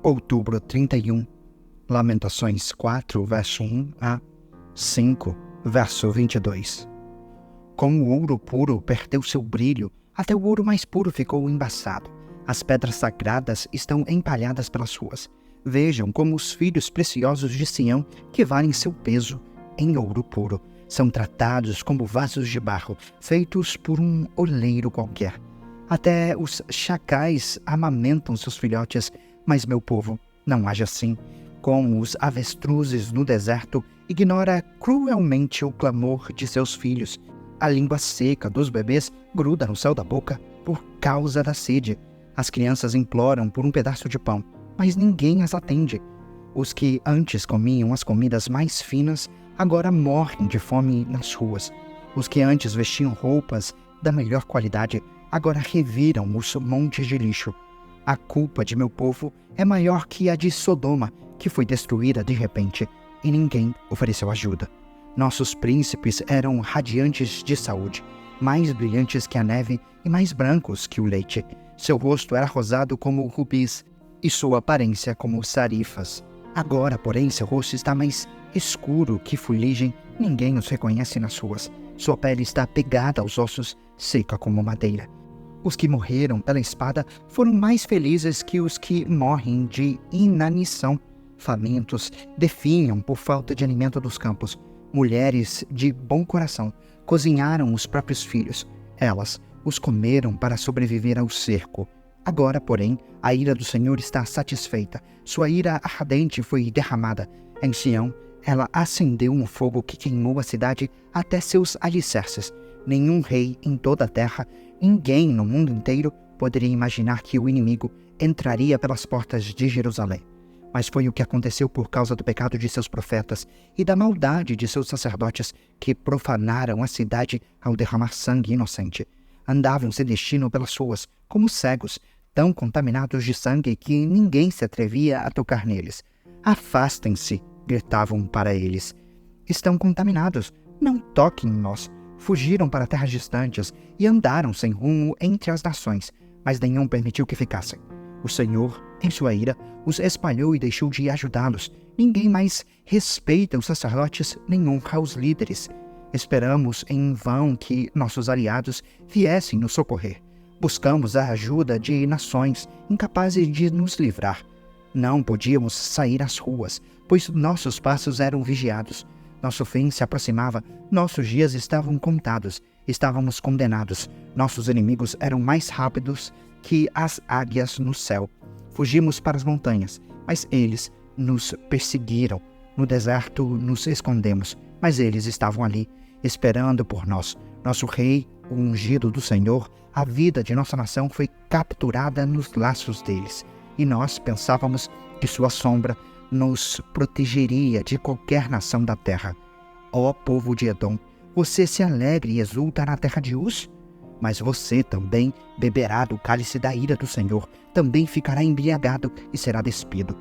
Outubro 31, Lamentações 4, verso 1 a 5, verso 22. Como o ouro puro perdeu seu brilho, até o ouro mais puro ficou embaçado. As pedras sagradas estão empalhadas pelas ruas. Vejam como os filhos preciosos de Sião, que valem seu peso em ouro puro, são tratados como vasos de barro, feitos por um oleiro qualquer. Até os chacais amamentam seus filhotes, mas meu povo não age assim. Como os avestruzes no deserto, ignora cruelmente o clamor de seus filhos. A língua seca dos bebês gruda no céu da boca por causa da sede. As crianças imploram por um pedaço de pão, mas ninguém as atende. Os que antes comiam as comidas mais finas, agora morrem de fome nas ruas. Os que antes vestiam roupas da melhor qualidade, agora reviram os montes de lixo. A culpa de meu povo é maior que a de Sodoma, que foi destruída de repente, e ninguém ofereceu ajuda. Nossos príncipes eram radiantes de saúde, mais brilhantes que a neve e mais brancos que o leite. Seu rosto era rosado como rubis, e sua aparência como sarifas. Agora, porém, seu rosto está mais escuro que fuligem, ninguém os reconhece nas ruas. Sua pele está pegada aos ossos, seca como madeira. Os que morreram pela espada foram mais felizes que os que morrem de inanição. Famintos definham por falta de alimento dos campos. Mulheres de bom coração cozinharam os próprios filhos. Elas os comeram para sobreviver ao cerco. Agora, porém, a ira do Senhor está satisfeita. Sua ira ardente foi derramada. Em Sião, ela acendeu um fogo que queimou a cidade até seus alicerces. Nenhum rei em toda a terra, ninguém no mundo inteiro, poderia imaginar que o inimigo entraria pelas portas de Jerusalém. Mas foi o que aconteceu por causa do pecado de seus profetas e da maldade de seus sacerdotes, que profanaram a cidade ao derramar sangue inocente. Andavam sem destino pelas ruas, como cegos, tão contaminados de sangue que ninguém se atrevia a tocar neles. Afastem-se, gritavam para eles. Estão contaminados, não toquem em nós. Fugiram para terras distantes e andaram sem rumo entre as nações, mas nenhum permitiu que ficassem. O Senhor, em sua ira, os espalhou e deixou de ajudá-los. Ninguém mais respeita os sacerdotes nem honra os líderes. Esperamos em vão que nossos aliados viessem nos socorrer. Buscamos a ajuda de nações incapazes de nos livrar. Não podíamos sair às ruas, pois nossos passos eram vigiados. Nosso fim se aproximava, nossos dias estavam contados, estávamos condenados. Nossos inimigos eram mais rápidos que as águias no céu. Fugimos para as montanhas, mas eles nos perseguiram. No deserto nos escondemos, mas eles estavam ali, esperando por nós. Nosso rei, o ungido do Senhor, a vida de nossa nação foi capturada nos laços deles. E nós pensávamos que sua sombra nos protegeria de qualquer nação da terra. Ó povo de Edom, você se alegra e exulta na terra de Uz? Mas você também beberá do cálice da ira do Senhor, também ficará embriagado e será despido.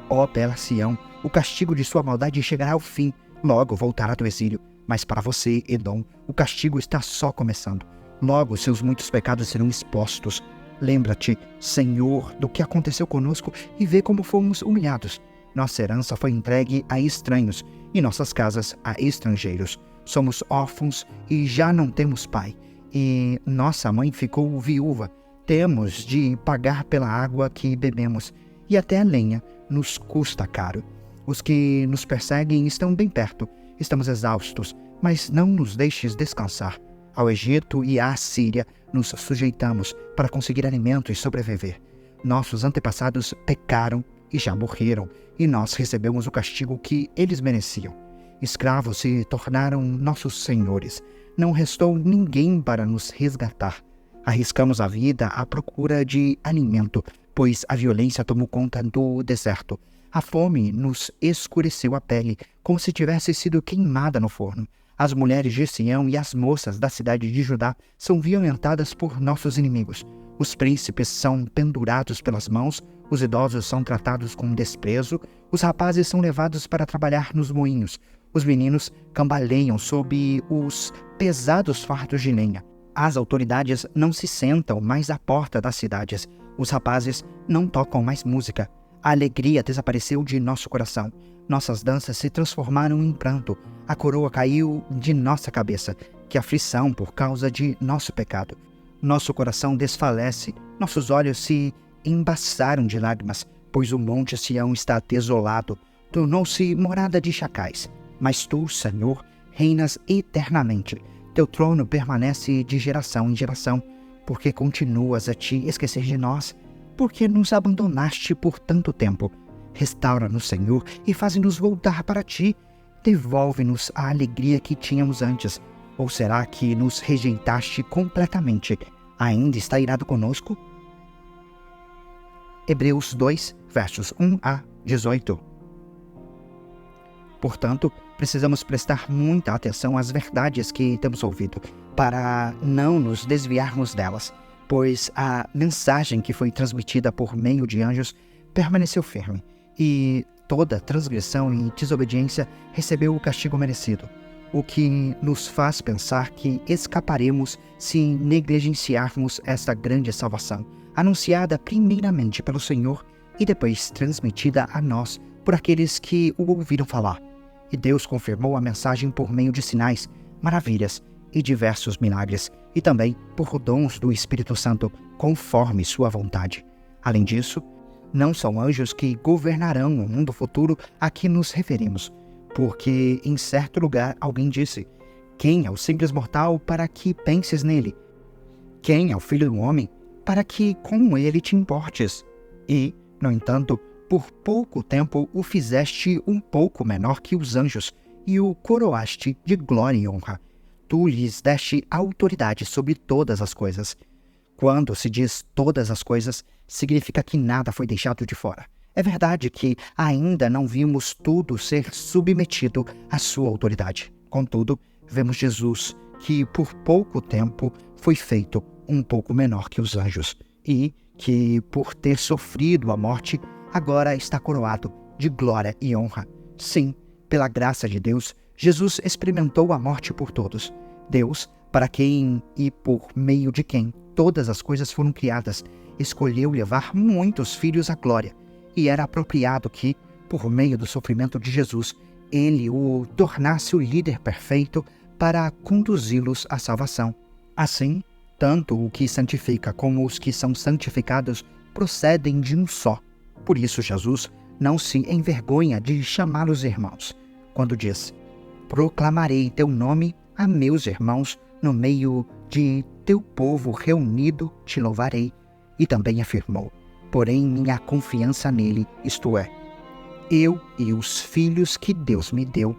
Ó bela Sião, o castigo de sua maldade chegará ao fim, logo voltará do exílio. Mas para você, Edom, o castigo está só começando. Logo seus muitos pecados serão expostos. Lembra-te, Senhor, do que aconteceu conosco e vê como fomos humilhados. Nossa herança foi entregue a estranhos e nossas casas a estrangeiros. Somos órfãos e já não temos pai. E nossa mãe ficou viúva. Temos de pagar pela água que bebemos e até a lenha nos custa caro. Os que nos perseguem estão bem perto. Estamos exaustos, mas não nos deixes descansar. Ao Egito e à Síria nos sujeitamos para conseguir alimento e sobreviver. Nossos antepassados pecaram e já morreram, e nós recebemos o castigo que eles mereciam. Escravos se tornaram nossos senhores. Não restou ninguém para nos resgatar. Arriscamos a vida à procura de alimento, pois a violência tomou conta do deserto. A fome nos escureceu a pele, como se tivesse sido queimada no forno. As mulheres de Sião e as moças da cidade de Judá são violentadas por nossos inimigos. Os príncipes são pendurados pelas mãos, os idosos são tratados com desprezo, os rapazes são levados para trabalhar nos moinhos, os meninos cambaleiam sob os pesados fardos de lenha. As autoridades não se sentam mais à porta das cidades, os rapazes não tocam mais música. A alegria desapareceu de nosso coração. Nossas danças se transformaram em pranto. A coroa caiu de nossa cabeça. Que aflição por causa de nosso pecado. Nosso coração desfalece. Nossos olhos se embaçaram de lágrimas, pois o monte Sião está desolado. Tornou-se morada de chacais. Mas tu, Senhor, reinas eternamente. Teu trono permanece de geração em geração. Porque continuas a te esquecer de nós? Porque nos abandonaste por tanto tempo? Restaura-nos, Senhor, e faze-nos voltar para ti. Devolve-nos a alegria que tínhamos antes. Ou será que nos rejeitaste completamente? Ainda está irado conosco? Hebreus 2, versos 1 a 18. Portanto, precisamos prestar muita atenção às verdades que temos ouvido, para não nos desviarmos delas, pois a mensagem que foi transmitida por meio de anjos permaneceu firme, e toda transgressão e desobediência recebeu o castigo merecido, o que nos faz pensar que escaparemos se negligenciarmos esta grande salvação, anunciada primeiramente pelo Senhor e depois transmitida a nós por aqueles que o ouviram falar. E Deus confirmou a mensagem por meio de sinais, maravilhas e diversos milagres, e também por dons do Espírito Santo, conforme sua vontade. Além disso, não são anjos que governarão o mundo futuro a que nos referimos, porque em certo lugar alguém disse: quem é o simples mortal para que penses nele? Quem é o filho do homem para que com ele te importes? E, no entanto, por pouco tempo o fizeste um pouco menor que os anjos, e o coroaste de glória e honra. Tu lhes deste autoridade sobre todas as coisas. Quando se diz todas as coisas, significa que nada foi deixado de fora. É verdade que ainda não vimos tudo ser submetido à sua autoridade. Contudo, vemos Jesus, que por pouco tempo foi feito um pouco menor que os anjos, e que, por ter sofrido a morte, agora está coroado de glória e honra. Sim, pela graça de Deus, Jesus experimentou a morte por todos. Deus, para quem e por meio de quem todas as coisas foram criadas, escolheu levar muitos filhos à glória, e era apropriado que, por meio do sofrimento de Jesus, ele o tornasse o líder perfeito para conduzi-los à salvação. Assim, tanto o que santifica como os que são santificados procedem de um só. Por isso Jesus não se envergonha de chamá-los irmãos, quando diz: proclamarei teu nome a meus irmãos, no meio de teu povo reunido te louvarei. E também afirmou: porém minha confiança nele, isto é, eu e os filhos que Deus me deu.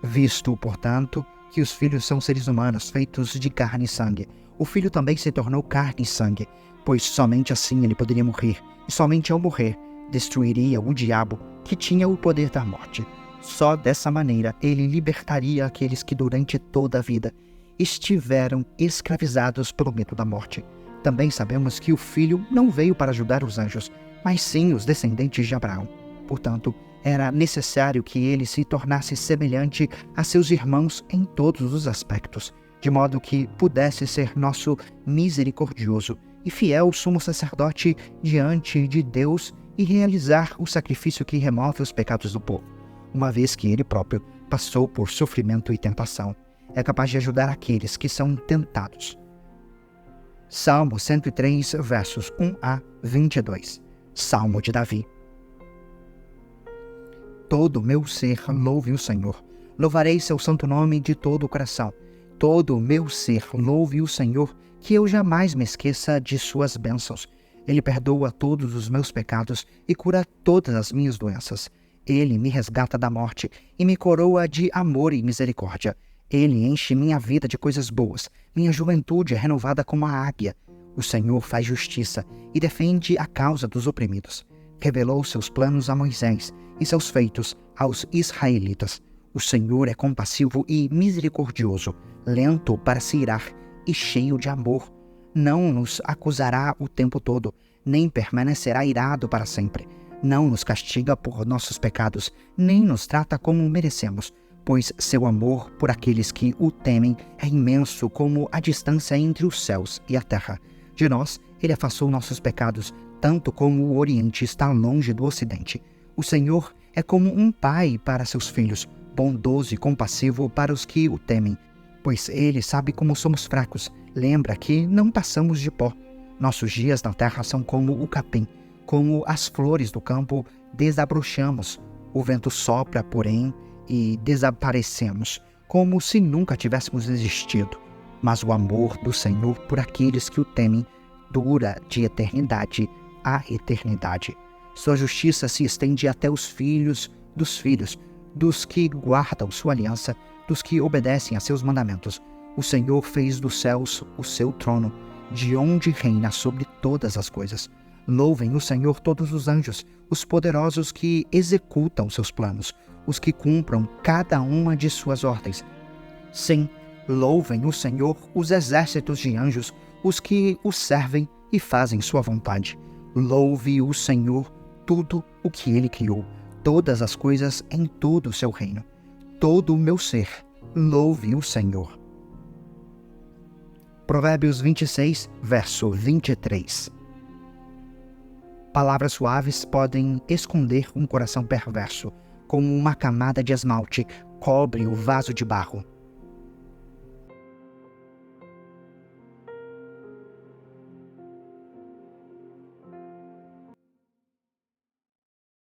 Visto, portanto, que os filhos são seres humanos feitos de carne e sangue, o filho também se tornou carne e sangue, pois somente assim ele poderia morrer, e somente ao morrer destruiria o diabo, que tinha o poder da morte. Só dessa maneira ele libertaria aqueles que durante toda a vida estiveram escravizados pelo medo da morte. Também sabemos que o Filho não veio para ajudar os anjos, mas sim os descendentes de Abraão. Portanto, era necessário que ele se tornasse semelhante a seus irmãos em todos os aspectos, de modo que pudesse ser nosso misericordioso e fiel sumo sacerdote diante de Deus e realizar o sacrifício que remove os pecados do povo, uma vez que ele próprio passou por sofrimento e tentação. É capaz de ajudar aqueles que são tentados. Salmo 103, versos 1 a 22. Salmo de Davi. Todo o meu ser louve o Senhor. Louvarei seu santo nome de todo o coração. Todo o meu ser louve o Senhor, que eu jamais me esqueça de suas bênçãos. Ele perdoa todos os meus pecados e cura todas as minhas doenças. Ele me resgata da morte e me coroa de amor e misericórdia. Ele enche minha vida de coisas boas. Minha juventude é renovada como a águia. O Senhor faz justiça e defende a causa dos oprimidos. Revelou seus planos a Moisés e seus feitos aos israelitas. O Senhor é compassivo e misericordioso, lento para se irar e cheio de amor. Não nos acusará o tempo todo, nem permanecerá irado para sempre. Não nos castiga por nossos pecados, nem nos trata como merecemos, pois seu amor por aqueles que o temem é imenso como a distância entre os céus e a terra. De nós, ele afastou nossos pecados, tanto como o Oriente está longe do Ocidente. O Senhor é como um pai para seus filhos, bondoso e compassivo para os que o temem, pois ele sabe como somos fracos. Lembra que não passamos de pó. Nossos dias na terra são como o capim, como as flores do campo desabrochamos. O vento sopra, porém, e desaparecemos, como se nunca tivéssemos existido. Mas o amor do Senhor por aqueles que o temem dura de eternidade a eternidade. Sua justiça se estende até os filhos, dos que guardam sua aliança, dos que obedecem a seus mandamentos. O Senhor fez dos céus o seu trono, de onde reina sobre todas as coisas. Louvem o Senhor todos os anjos, os poderosos que executam seus planos, os que cumpram cada uma de suas ordens. Sim, louvem o Senhor os exércitos de anjos, os que o servem e fazem sua vontade. Louve o Senhor tudo o que ele criou, todas as coisas em todo o seu reino. Todo o meu ser, louve o Senhor. Provérbios 26, verso 23. Palavras suaves podem esconder um coração perverso, como uma camada de esmalte cobre o vaso de barro.